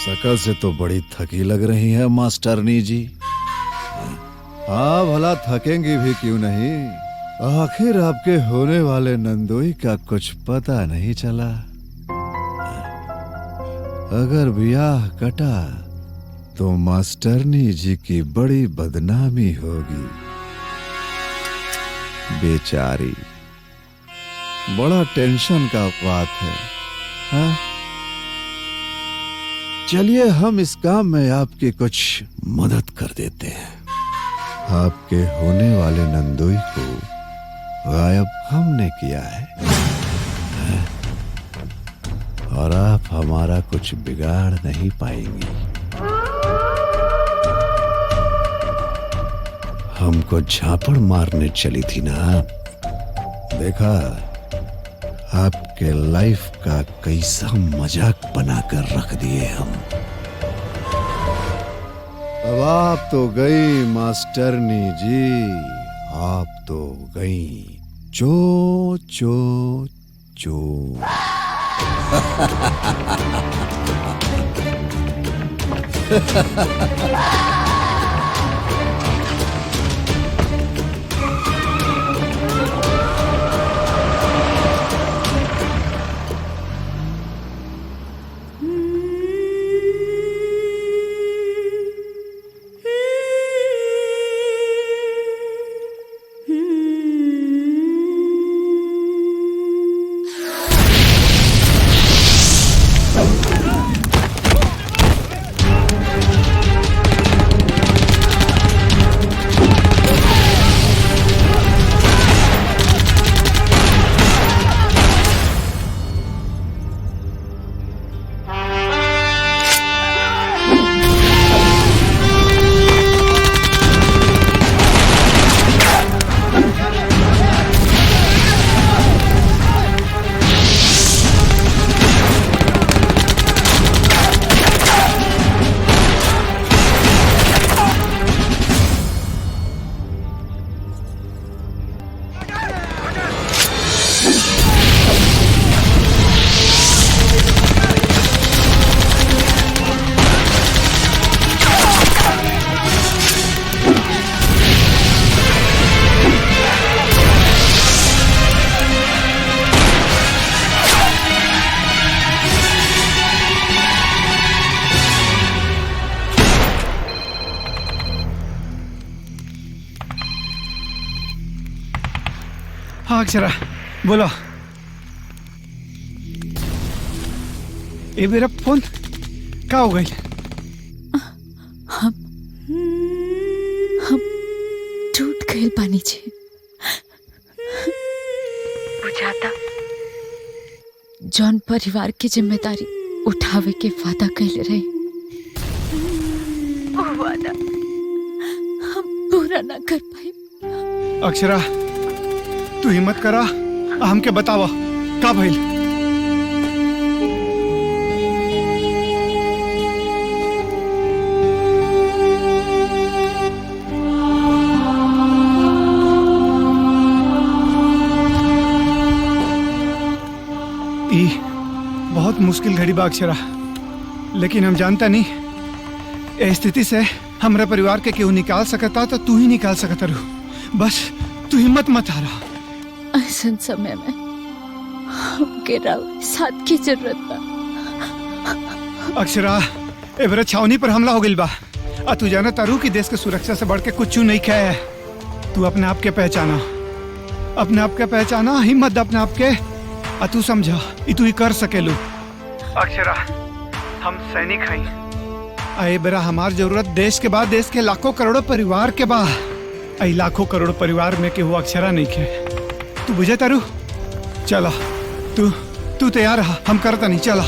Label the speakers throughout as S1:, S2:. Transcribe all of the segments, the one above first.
S1: शकल से तो बड़ी थकी लग रही है मास्टरनी जी। हाँ भला थकेंगी भी क्यों नहीं। आखिर आपके होने वाले नंदोई का कुछ पता नहीं चला। अगर ब्याह कटा तो मास्टरनी जी की बड़ी बदनामी होगी। बेचारी, बड़ा टेंशन का बात है। हाँ? चलिए हम इस काम में आपकी कुछ मदद कर देते हैं। आपके होने वाले नंदोई को गायब हमने किया है, और आप हमारा कुछ बिगाड़ नहीं पाएंगी। हमको झापड़ मारने चली थी ना आप, देखा आपके लाइफ का कैसा मजाक बनाकर रख दिए हम। अब आप तो गई मास्टरनी जी, आप तो गई चो चो चो।
S2: हाँ अक्षरा बोलो। ये मेरा फोन क्या हो गई?
S3: हम टूट गए पानी जी। बुझाता जौन परिवार की जिम्मेदारी उठावे के वादा कैले रहे, वो वादा हम पूरा ना कर पाए।
S2: अक्षरा तू हिम्मत करा, हमके बतावा का भइल। ई बहुत मुश्किल घड़ी बा अक्षरा, लेकिन हम जानता नहीं ए स्थिति से हमारे परिवार के केहू निकाल सकता तो तू ही निकाल सकता रहू। बस तू हिम्मत मत हारा।
S3: ऐसन समय में हमके राव साथ की जरूरत बा।
S2: अक्षरा एवरे छावनी पर हमला हो गइल बा, आ तू जाना तारू कि देश के सुरक्षा से बढ़ के कुछ नहीं खाए है। तू अपने आप के पहचाना, अपने आप के पहचाना, हिम्मत दे अपने आप के, आ तू समझा ई तू ही कर सकेलू। अक्षरा हम सैनिक हई, आ बेरा हमार जरूरत देश के बाद देश के लाखों करोड़ों परिवार के बा। आई लाखों करोड़ों परिवार में केहू अक्षरा नहीं खे। तू बुझे तारू? चला तू तैयार रहा, हम करता नहीं। चला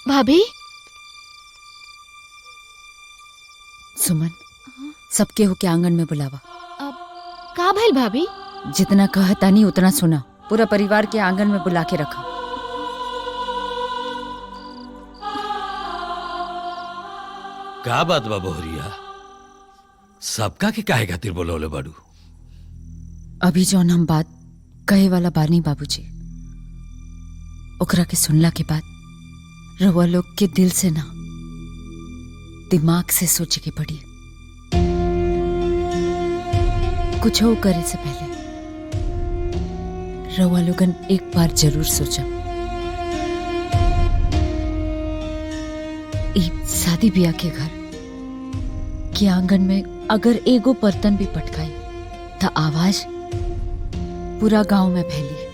S3: भाभी।
S4: सुमन, सबके होके आंगन में बुलावा।
S3: का भइल भाभी?
S4: जितना कहता नहीं उतना सुना। पूरा परिवार के आंगन में बुला के रखा।
S5: का बात बा बहुरिया? सबका के काहे खातिर बोलौले बाड़ू?
S4: अभी जौन हम बात कहे वाला बानी बाबूजी, ओकरा के सुनला के बाद रउआ लोग के दिल से ना, दिमाग से सोचे के पड़ी। कुछ हो करे से पहले रउआ लोगन एक बार जरूर सोचा, शादी ब्याह के घर के आंगन में अगर एगो बर्तन भी पटकाई तो आवाज पूरा गांव में फैली।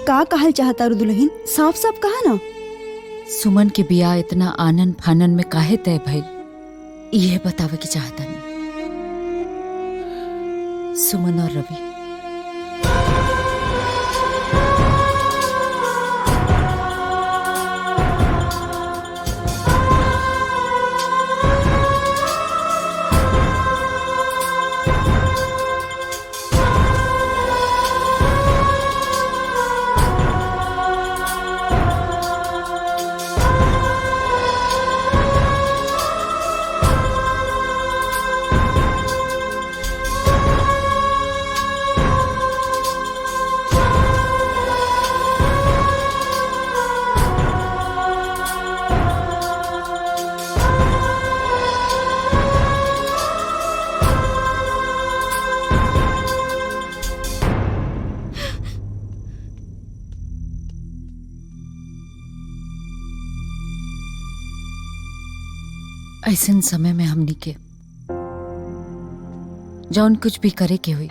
S6: का कहल चाहता रू दुल्हन? साफ साफ कहा ना।
S4: सुमन के ब्याह इतना आनन फानन में काहे तय भइल, यह बतावे की चाहता नहीं। सुमन और रवि ऐसन समय में हमनी के जौन कुछ भी करे के हुई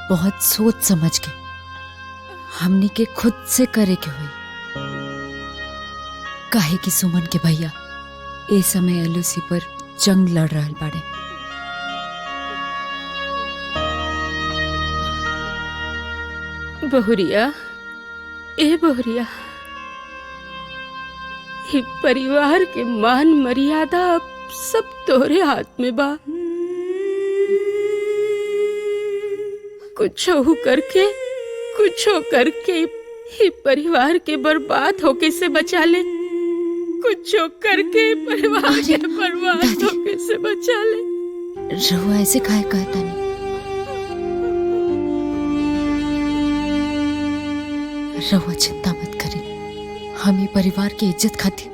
S4: बहुत सोच समझ के हमनी के खुद से करे के हुई। काहे कि सुमन के भैया ए समय एलओसी पर जंग लड़ रहल बाड़े।
S7: बहुरिया, ए बहुरिया, ये परिवार के मान मर्यादा अब सब तोरे हाथ में बा। कुछ करके ये परिवार के बर्बाद होके से बचा ले। कुछ करके परिवार के बर्बाद होके से बचा ले।
S4: रहुआ ऐसे काहे कहता नहीं? रहुआ चिंता मत करी, हम ये परिवार की इज्जत खातिर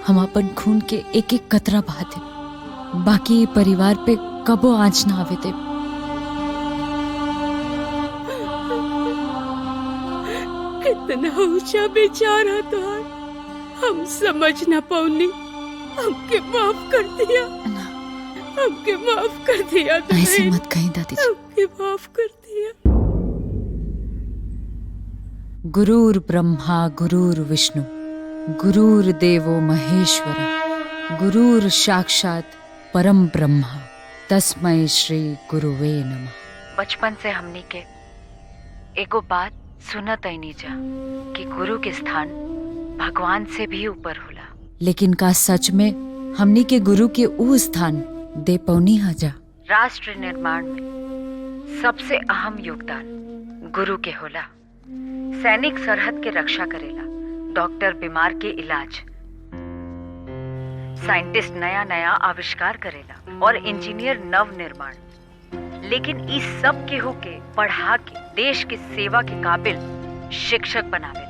S4: हम अपन खून के एक एक कतरा बहा दे, बाकी ये परिवार पे कबो आंच ना आवे दे।
S7: इतना ऊंचा बेचारा था, हम समझ ना पौनी। हमके माफ कर दिया, हमके माफ कर दिया।
S4: ऐसे मत कहीं दादी जी।
S7: हमके माफ कर दिया।
S4: गुरुर् ब्रह्मा गुरुर्विष्णु गुरुर्देवो महेश्वर गुरुर् साक्षात परम ब्रह्मा तस्मै श्री गुरुवे नमः। बचपन से हमनी के एगो बात सुनत आईनी जा कि गुरु के स्थान भगवान से भी ऊपर होला, लेकिन का सच में हमनी के गुरु के ऊ स्थान दे पौनी हजा? राष्ट्र निर्माण में सबसे अहम योगदान गुरु के होला। सैनिक सरहद के रक्षा करेला, डॉक्टर बीमार के इलाज, साइंटिस्ट नया नया आविष्कार करेला और इंजीनियर नव निर्माण। लेकिन इस सब के होके पढ़ा के देश के सेवा के काबिल शिक्षक बनावेला।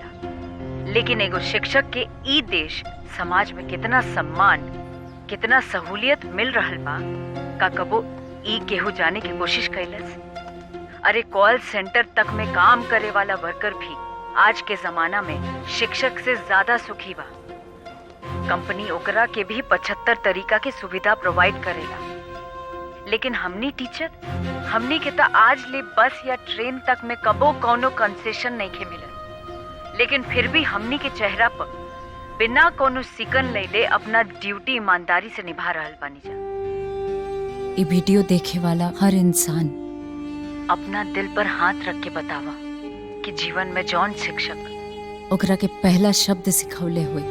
S4: लेकिन एगो शिक्षक के ई देश समाज में कितना सम्मान, कितना सहूलियत मिल रहल बा, का कबो ई केहू जाने की कोशिश कैलस? अरे कॉल सेंटर तक में काम करे वाला वर्कर भी आज के जमाना में शिक्षक से ज्यादा सुखी बा। कंपनी ओकरा के भी 75 तरीका के सुविधा प्रोवाइड करेला। लेकिन हमनी टीचर, हमनी के तो आज ले बस या ट्रेन तक में कबो कौनो कंसेशन नहीं के मिलल। लेकिन फिर भी हमनी के चेहरा पर बिना कोनो सिकन ले अपना ड्यूटी ईमानदारी से निभा रहल बानी जा। ये वीडियो देखे वाला हर इंसान अपना दिल पर हाथ रख के बतावा कि जीवन में जौन शिक्षक
S3: ओकरा के पहला शब्द सिखौले हुए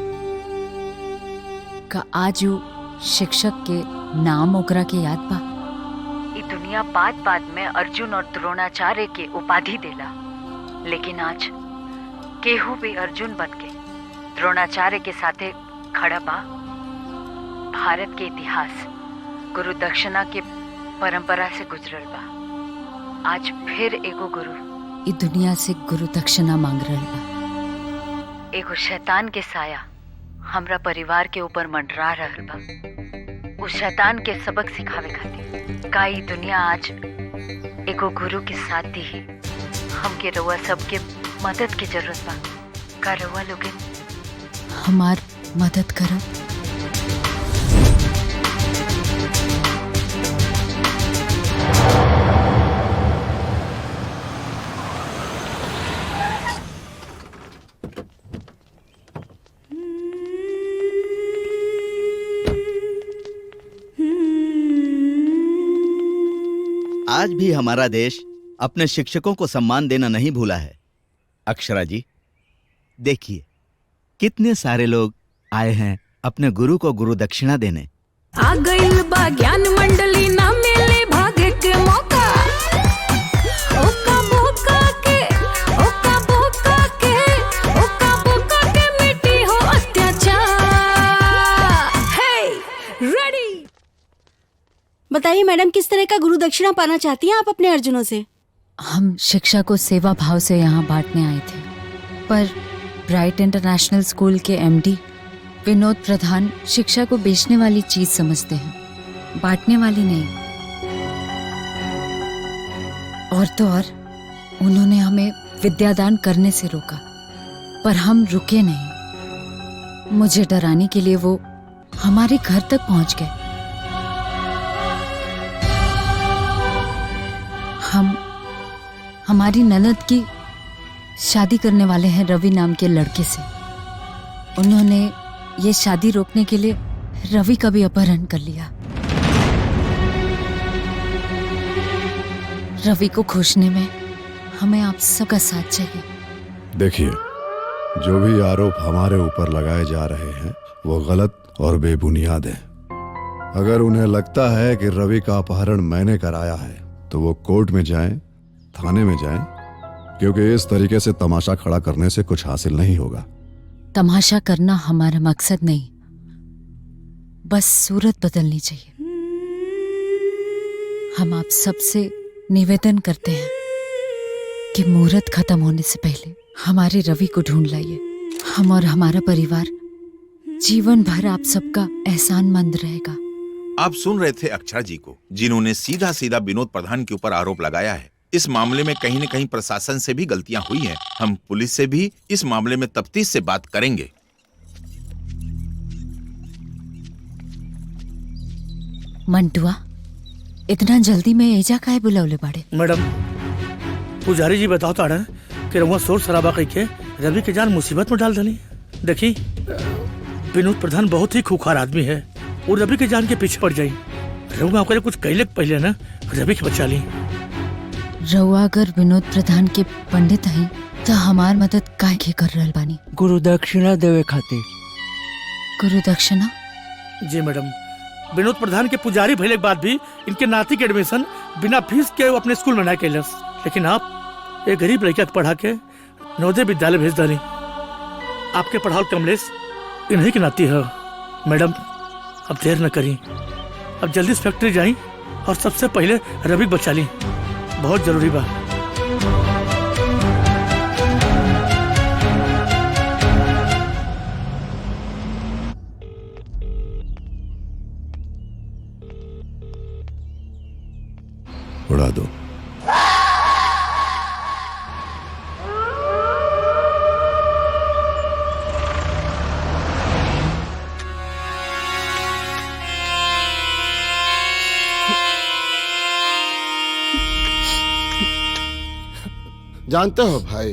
S3: का आज उ शिक्षक के नाम ओकरा के याद बा।
S4: ये दुनिया बात बात में अर्जुन और द्रोणाचार्य के उपाधि देला, लेकिन आज केहू भी अर्जुन बन के द्रोणाचार्य के साथे खड़ा बा। भारत के इतिहास गुरु दक्षिणा के परंपरा से गुजरल बा। आज फिर एगो गुरु
S3: ई दुनिया से गुरु दक्षिणा मांग रहल बा।
S4: एगो शैतान के साया हमरा परिवार के ऊपर मंडरा रहल बा। उस शैतान के सबक सिखावे खातिर का ई दुनिया आज एगो गुरु के साथ दी ही। हमके रउआ सबके मदद की जरूरत बा। का रउआ लोगे
S3: हमार मदद करो।
S8: आज भी हमारा देश अपने शिक्षकों को सम्मान देना नहीं भूला है। अक्षरा जी, देखिए कितने सारे लोग आए हैं अपने गुरु को गुरु दक्षिणा देने।
S7: आ गइल बा ज्ञान मंडली ना मिले भागे के मौका। ओका बोका के मिट्टी हो अत्याचार। हे रेडी।
S6: बताइए मैडम, किस तरह का गुरु दक्षिणा पाना चाहती हैं आप अपने अर्जुनों से?
S3: हम शिक्षा को सेवा भाव से यहाँ बांटने आए थे, पर ब्राइट इंटरनेशनल स्कूल के एमडी विनोद प्रधान शिक्षा को बेचने वाली चीज समझते हैं, बांटने वाली नहीं। और तो और उन्होंने हमें विद्यादान करने से रोका, पर हम रुके नहीं। मुझे डराने के लिए वो हमारे घर तक पहुंच गए। हम हमारी ननद की शादी करने वाले हैं रवि नाम के लड़के से। उन्होंने ये शादी रोकने के लिए रवि का भी अपहरण कर लिया। रवि को खोजने में हमें आप सबका साथ चाहिए।
S1: देखिए, जो भी आरोप हमारे ऊपर लगाए जा रहे हैं वो गलत और बेबुनियाद है। अगर उन्हें लगता है कि रवि का अपहरण मैंने कराया है तो वो कोर्ट में जाएं, थाने में जाएं, क्योंकि इस तरीके से तमाशा खड़ा करने से कुछ हासिल नहीं होगा।
S3: तमाशा करना हमारा मकसद नहीं, बस सूरत बदलनी चाहिए। हम आप सबसे निवेदन करते हैं कि मुहूर्त खत्म होने से पहले हमारे रवि को ढूंढ लाइए। हम और हमारा परिवार जीवन भर आप सबका एहसानमंद रहेगा।
S9: आप सुन रहे थे अक्षरा जी को, जिन्होंने सीधा सीधा विनोद प्रधान के ऊपर आरोप लगाया है। इस मामले में कहीं न कहीं प्रशासन से भी गलतियां हुई हैं। हम पुलिस से भी इस मामले में तफ्तीश से बात करेंगे।
S3: मंटुआ, इतना जल्दी में एजा काहे बुलावले बाड़े?
S10: मैडम, पुजारी जी बताओ ताड़ा कि रउआ शोर शराबा करके रवि के जान मुसीबत में डाल दली। देखी, विनोद प्रधान बहुत ही खूंखार आदमी है और रवि के जान के पीछे पड़ जाई। रउआ ओकरे कुछ कहले पहले ना रवि के बचा ली।
S3: रउआ अगर विनोद प्रधान के पंडित हैं तो हमार मदद काहे के कर रहल बानी?
S11: गुरु दक्षिणा देवे खातिर।
S3: गुरु दक्षिणा?
S10: जी मैडम, विनोद प्रधान के पुजारी भइले के बाद भी इनके नाती के एडमिशन बिना फीस के अपने स्कूल में ना कैलस, लेकिन आप एक गरीब लड़का के पढ़ा के नवोदय विद्यालय भेज डाली। आपके पढ़ाओ कमलेश इन्हीं की नाती है। मैडम, अब देर न करी, अब जल्दी से फैक्ट्री जाई और सबसे पहले रवि बचा ली, बहुत जरूरी बा।
S1: उड़ा दो।
S12: जानते हो भाई,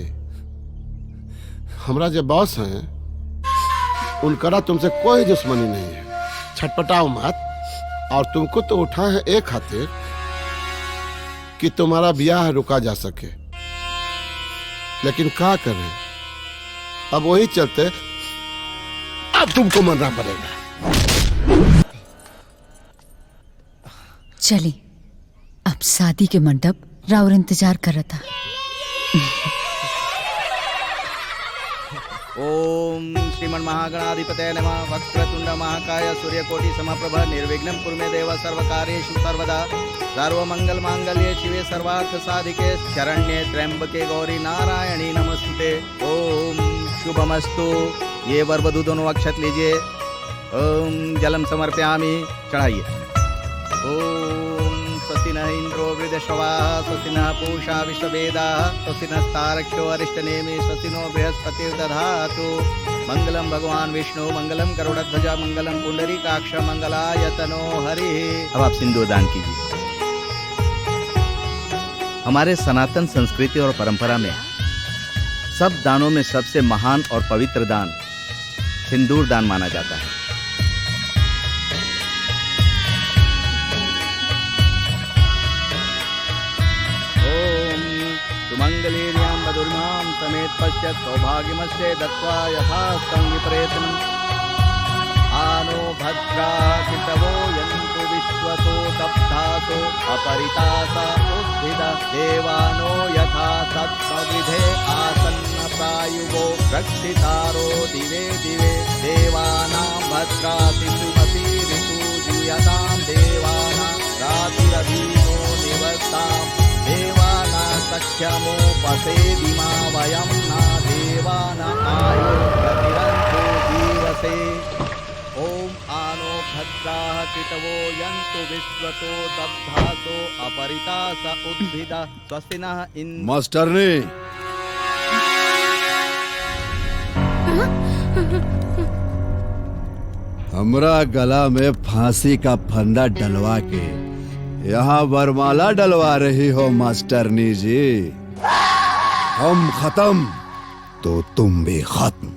S12: हमरा जो बॉस हैं उनका तुमसे कोई दुश्मनी नहीं है। छटपटाओ मत। और तुमको तो उठा है एक खातिर कि तुम्हारा ब्याह रुका जा सके, लेकिन क्या करें, अब वही चलते अब तुमको मरना पड़ेगा।
S3: चली, अब शादी के मंडप राउर इंतजार कर रहा था।
S8: ओम श्रीमन महागणाधिपतये नमः। वक्रतुंड महाकाय सूर्यकोटि समप्रभ निर्विघ्नं कुरु मे देव सर्वकार्येषु सर्वदा। सर्वमंगल मांगल्ये शिवे सर्वार्थ साधिके शरण्ये त्र्यंबके गौरी नारायणी नमस्ते। ओम शुभमस्तु। ये वर वधू दोनों अक्षत लीजिए। ओम जलम समर्पयामि, चढ़ाइए। ओम स्वस्ति न इंद्रो वृद्धश्रवाः स्वस्ति न पूषा विश्ववेदाः स्वस्ति नस्तारक्षो अरिष्टनेमि स्वस्ति नो बृहस्पतिर्दधातु। मंगलम भगवान विष्णु मंगलम गरुड़ध्वज मंगलम पुंडरीकाक्ष मंगलायतनो हरिः। अब आप सिंदूर दान कीजिए। हमारे सनातन संस्कृति और परंपरा में सब दानों में सबसे महान और पवित्र दान सिंदूर दान माना जाता है। ओम सुमंगलीर्यां मधुर्मां समेत पश्यत् सौभाग्यमस्य दत्त्वा यथास्तं विपरेतनम्। आनो भद्रा कृतवो यन्तु विश्वतो दब्धासो अपरितासा उद्भिदा। देवानो यथा सत्त्वविधे आसन्न प्रायुवो रक्षितारो दिवे दिवे। देवानां भद्राति सुमति ऋतुजीयतां देवानां रातिरधीनो निवर्तां। देवानां सख्यमोपसेदिमा वयं न देवानां आयो प्रतिरन्तो जीवसे। ओम आनो भद्राः कृतवो यन्तु विश्वतो दब्धासो अपरितास उद्भिदा। स्वस्ति नः इन्द्र।
S1: मास्टरनी, हमरा गला में फांसी का फंदा डलवा के यहाँ वरमाला डलवा रही हो मास्टरनी जी। हम खत्म तो तुम भी खत्म।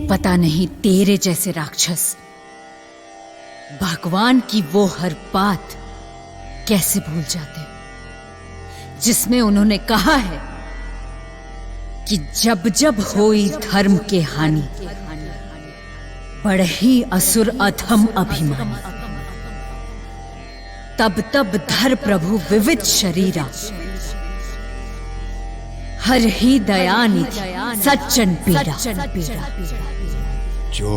S3: पता नहीं तेरे जैसे राक्षस भगवान की वो हर बात कैसे भूल जाते जिसमें उन्होंने कहा है कि जब जब होई धर्म के हानि बढ़ही असुर अधम अभिमानी, तब तब धर प्रभु विविध शरीरा हर ही दयानिधि सज्जन पीड़ा।
S1: जो